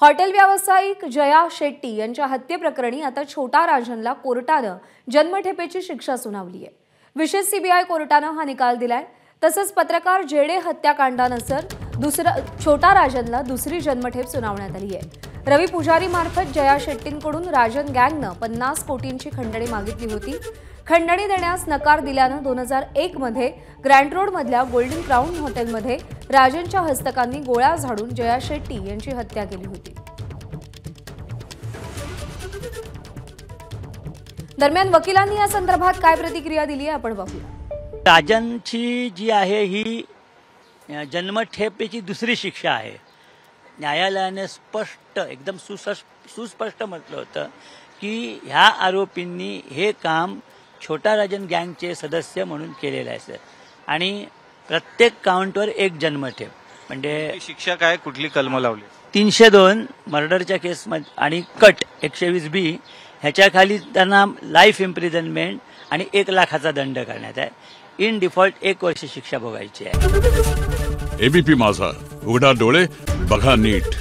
Hotel व्यावसायिक जया शेट्टी यांच्या हत्येप्रकरणी आता छोटा राजनला कोर्टानं जन्मठेपेची शिक्षा सुनावली आहे। विशेष सीबीआय कोर्टानं हा निकाल दिलाय। तसंच पत्रकार जेडे हत्याकांडानंतर छोटा राजनला दुसरी जन्मठेप सुनावण्यात आली आहे। रवी पुजारी मार्फत जया शेट्टींकडून राजन गँगनं 50 कोटींची खंडणी मागितली होती। खंडणी देण्यास नकार दिल्यानं 2001 मध्ये ग्रँड रोड मधल्या गोल्डन क्राउन हॉटेलमध्ये राजनच्या हस्तकांनी गोळ्या झाडून जया शेट्टी यांची हत्या केली होती। दरम्यान वकिलांनी या संदर्भात काय प्रतिक्रिया दिली आहे आपण बघूया। राजनची जी आहे ही जन्मठेपेची दुसरी शिक्षा आहे। न्यायालयाने स्पष्ट एकदम सुस्पष्ट म्हटलं होतं की ह्या आरोपींनी हे काम छोटा राजन गँगचे सदस्य म्हणून केलेलं आहे आणि प्रत्येक काउंटवर एक जन्मठेप म्हणजे शिक्षा काय कुठली कलम लावली 302 मर्डरच्या केसमध्ये आणि कट 120B ह्याच्या खाली त्यांना लाईफ इम्प्रिझनमेंट आणि 1 लाखाचा दंड करण्यात आहे। इन डिफॉल्ट 1 वर्ष शिक्षा भोगायची आहे। एबीपी माझा, उघडा डोळे बघा नीट।